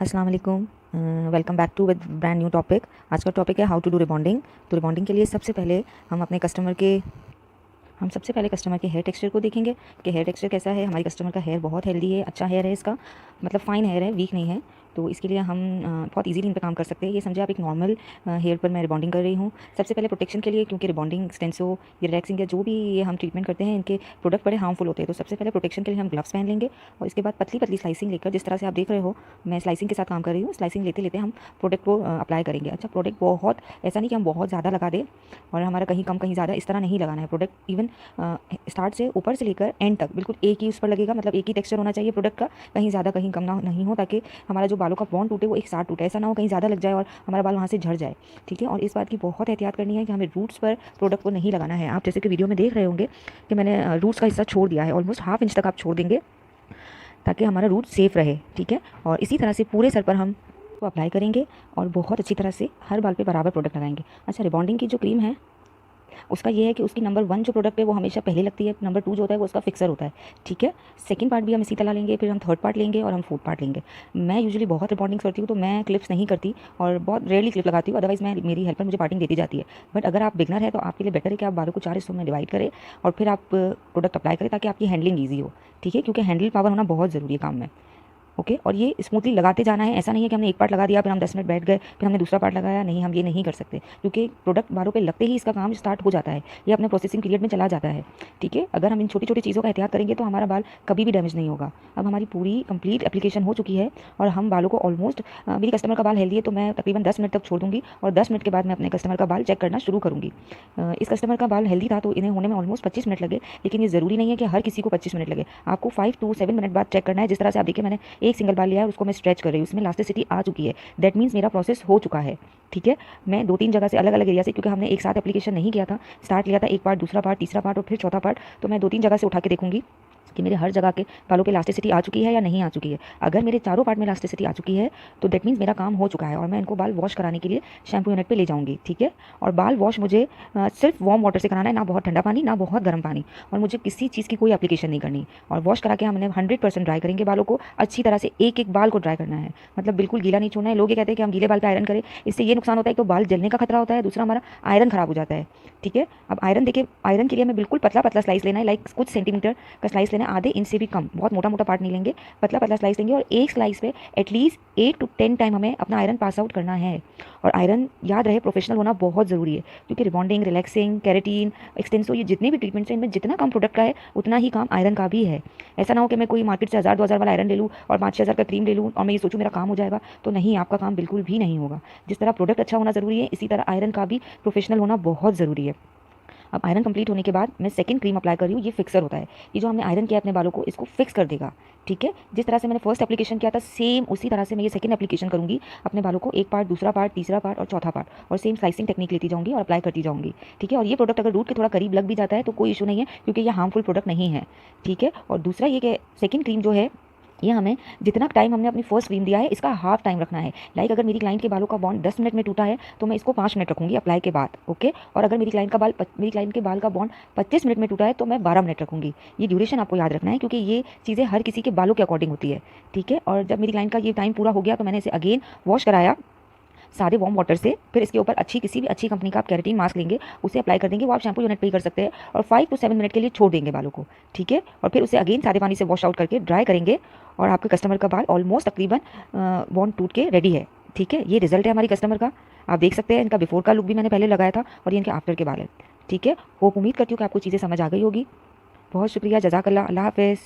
अस्सलाम वालेकुम। Welcome back to with brand new topic. आज का टॉपिक है हाउ टू डू रिबॉन्डिंग। तो रिबॉन्डिंग के लिए हम सबसे पहले कस्टमर के हेयर टेक्सचर को देखेंगे कि हेयर टेक्सचर कैसा है। हमारी कस्टमर का हेयर बहुत हेल्दी है, अच्छा हेयर है, इसका मतलब फ़ाइन हेयर है, वीक नहीं है। तो इसके लिए हम बहुत इजीली इन पर काम कर सकते हैं। ये समझे आप एक नॉर्मल हेयर पर मैं रिबॉन्डिंग कर रही हूँ। सबसे पहले प्रोटेक्शन के लिए, क्योंकि रिबॉन्डिंग, एक्सटेंसो, ये रिलैक्सिंग या जो भी ये हम ट्रीटमेंट करते हैं, इनके प्रोडक्ट बड़े हार्मफुल होते हैं। तो सबसे पहले प्रोटेक्शन के लिए हम ग्लव्स पहन लेंगे और इसके बाद पतली पतली स्लाइसिंग लेकर, जिस तरह से आप देख रहे हो मैं स्लाइसिंग के साथ काम कर रही हूँ, स्लाइसिंग लेते लेते हम प्रोडक्ट को अप्लाई करेंगे। अच्छा, प्रोडक्ट बहुत ऐसा नहीं कि हम बहुत ज़्यादा लगा दें और हमारा कहीं कम कहीं ज़्यादा, इस तरह नहीं लगाना है। प्रोडक्ट इवन स्टार्ट से ऊपर से लेकर एंड तक बिल्कुल एक ही उस पर लगेगा, मतलब एक ही टेक्सचर होना चाहिए प्रोडक्ट का, कहीं ज़्यादा कहीं कम ना नहीं हो, ताकि हमारा जो बालों का बॉन्ड टूटे वो एक साथ टूटे। ऐसा ना हो कहीं ज़्यादा लग जाए और हमारा बाल वहाँ से झड़ जाए। ठीक है, और इस बात की बहुत एहतियात करनी है कि हमें रूट्स पर प्रोडक्ट को नहीं लगाना है। आप जैसे कि वीडियो में देख रहे होंगे कि मैंने रूट्स का हिस्सा छोड़ दिया है, ऑलमोस्ट हाफ इंच तक आप छोड़ देंगे ताकि हमारा रूट सेफ रहे। ठीक है, और इसी तरह से पूरे सर पर हम को अप्लाई करेंगे और बहुत अच्छी तरह से हर बाल पे बराबर प्रोडक्ट लगाएंगे। अच्छा, रिबॉन्डिंग की जो क्रीम है उसका ये है कि उसकी नंबर 1 जो प्रोडक्ट है वो हमेशा पहले लगती है, नंबर 2 जो होता है वो उसका फिक्सर होता है। ठीक है, सेकंड पार्ट भी हम इसी तरह लेंगे, फिर हम थर्ड पार्ट लेंगे और हम फोर्थ पार्ट लेंगे। मैं यूजुअली बहुत रिबॉन्डिंग्स करती हूँ तो मैं क्लिप्स नहीं करती और बहुत रेयरली क्लिप लगाती हूँ, अदरवाइज़ मैं मेरी हेल्पर मुझे पार्टिंग देती जाती है। बट अगर आप बिगनर है तो आपके लिए बेटर है कि आप बालों को 4 हिस्सों में डिवाइड करें और फिर आप प्रोडक्ट अप्लाई करें ताकि आपकी हैंडलिंग ईजी हो। ठीक है, क्योंकि हैंडल पावर होना बहुत ज़रूरी है काम में। ओके, और ये स्मूथली लगाते जाना है। ऐसा नहीं है कि हमने एक पार्ट लगा दिया फिर हम 10 मिनट बैठ गए फिर हमने दूसरा पार्ट लगाया, नहीं, हम ये नहीं कर सकते, क्योंकि प्रोडक्ट बालों पे लगते ही इसका काम स्टार्ट हो जाता है, ये अपने प्रोसेसिंग पीरियड में चला जाता है। ठीक है, अगर हम इन छोटी छोटी चीज़ों का एहतियात करेंगे तो हमारा बाल कभी भी डैमेज नहीं होगा। अब हमारी पूरी कंप्लीट एप्लीकेशन हो चुकी है और हम बालों को ऑलमोस्ट, मेरी कस्टमर का बाल हेल्दी है तो मैं तकरीबन 10 मिनट तक छोड़ दूँगी और 10 मिनट के बाद मैं अपने कस्टमर का बाल चेक करना शुरू करूँगी। इस कस्टमर का बाल हेल्दी था तो इन्हें होने में ऑलमोस्ट 25 मिनट लगे, लेकिन ये ज़रूरी नहीं है कि हर किसी को 25 मिनट लगे। आपको 5 to 7 मिनट बाद चेक करना है। जिस तरह से आप देखिए मैंने एक सिंगल बाल लिया है, उसको मैं स्ट्रेच कर रही हूँ, उसमें इलास्टिसिटी आ चुकी है, दैट मीन्स मेरा प्रोसेस हो चुका है। ठीक है, मैं 2-3 जगह से अलग अलग एरिया से, क्योंकि हमने एक साथ एप्लीकेशन नहीं किया था, स्टार्ट लिया था एक पार्ट, दूसरा पार्ट, तीसरा पार्ट और फिर चौथा पार्ट, तो मैं 2-3 जगह से उठा के देखूंगी कि मेरे हर जगह के बालों पे इलास्टिसिटी आ चुकी है या नहीं आ चुकी है। अगर मेरे चारों पार्ट में इलास्टिसिटी आ चुकी है तो दैट मीन्स मेरा काम हो चुका है और मैं इनको बाल वॉश कराने के लिए शैम्पू यूनिट पे ले जाऊंगी। ठीक है, और बाल वॉश मुझे सिर्फ वार्म वाटर से कराना है, ना बहुत ठंडा पानी ना बहुत गर्म पानी, और मुझे किसी चीज़ की कोई एप्लीकेशन नहीं करनी। और वॉश करा के हमने 100% ड्राई करेंगे बालों को, अच्छी तरह से एक एक बाल को ड्राई करना है, मतलब बिल्कुल गीला नहीं छोड़ना है। लोग ये कहते हैं कि हम गीले बाल पे आयरन करें, इससे ये नुकसान होता है कि तो बाल जलने का खतरा होता है, दूसरा हमारा आयरन खराब हो जाता है। ठीक है, अब आयरन देखिए, आयरन के लिए हमें बिल्कुल पतला पतला स्लाइस लेना है, लाइक कुछ सेंटीमीटर का स्लाइस लेना है, आधे इंच से भी कम, बहुत मोटा मोटा पार्ट नहीं लेंगे, पतला पतला स्लाइस लेंगे और एक स्लाइस पे एटलीस्ट 8 to 10 टाइम हमें अपना आयरन पास आउट करना है। और आयरन याद रहे, प्रोफेशनल होना बहुत ज़रूरी है, क्योंकि रिबॉन्डिंग, रिलैक्सिंग, केराटिन, एक्सटेंसो, ये जितने भी ट्रीटमेंट्स हैं इनमें जितना काम प्रोडक्ट का है उतना ही काम आयरन का भी है। ऐसा ना हो कि मैं कोई मार्केट से 1000-2000 वाला आयरन ले लूँ और 5-6 हज़ार का क्रीम ले लूँ और मैं ये सोचूँ मेरा काम हो जाएगा, तो नहीं, आपका काम बिल्कुल भी नहीं होगा। जिस तरह प्रोडक्ट अच्छा होना ज़रूरी है, इसी तरह आयरन का भी प्रोफेशनल होना बहुत ज़रूरी है। अब आयरन कंप्लीट होने के बाद मैं सेकंड क्रीम अप्लाई कर रही हूँ, ये फिक्सर होता है, ये जो हमने आयरन किया अपने बालों को इसको फिक्स कर देगा। ठीक है, जिस तरह से मैंने फर्स्ट एप्लीकेशन किया था सेम उसी तरह से मैं ये सेकंड एप्लीकेशन करूँगी अपने बालों को, एक पार्ट, दूसरा पार्ट, तीसरा पार्ट और चौथा पार्ट, और सेम स्लाइसिंग टेक्निक लेती जाऊँगी और अप्लाई करती जाऊँगी। ठीक है, और ये प्रोडक्ट अगर रूट के थोड़ा करीब लग भी जाता है तो कोई इशू नहीं है, क्योंकि ये हार्मफुल प्रोडक्ट नहीं है। ठीक है, और दूसरा ये कि सेकंड क्रीम जो है ये हमें जितना टाइम हमने अपनी फर्स्ट क्रीम दिया है इसका हाफ टाइम रखना है। लाइक अगर मेरी क्लाइंट के बालों का बॉन्ड 10 मिनट में टूटा है तो मैं इसको 5 मिनट रखूंगी अप्लाई के बाद। ओके, और अगर मेरी क्लाइंट के बाल का बॉन्ड 25 मिनट में टूटा है तो मैं 12 मिनट रखूंगी। ये ड्यूरेशन आपको याद रखना है, क्योंकि ये चीज़ें हर किसी के बालों के अकॉर्डिंग होती है। ठीक है, और जब मेरी क्लाइंट का ये टाइम पूरा हो गया तो मैंने इसे अगेन वॉश कराया सादे वार्म वाटर से, फिर इसके ऊपर किसी भी अच्छी कंपनी का आप केराटिन मास्क लेंगे, उसे अप्लाई कर देंगे, वो आप शैम्पू यूनिट पे ही कर सकते हैं, और 5 to 7 मिनट के लिए छोड़ देंगे बालों को। ठीक है, और फिर उसे अगेन सादे पानी से वॉश आउट करके ड्राई करेंगे और आपके कस्टमर का बाल ऑलमोस्ट तकरीबन बॉन्ड टूट के रेडी है। ठीक है, ये रिजल्ट है हमारी कस्टमर का, आप देख सकते हैं। इनका बिफोर का लुक भी मैंने पहले लगाया था और ये इनके आफ्टर के बाल है। ठीक है, होप उम्मीद करती हूँ कि आपको चीज़ें समझ आ गई होगी। बहुत शुक्रिया, जज़ाकल्लाह, अल्लाह हाफ़िज़।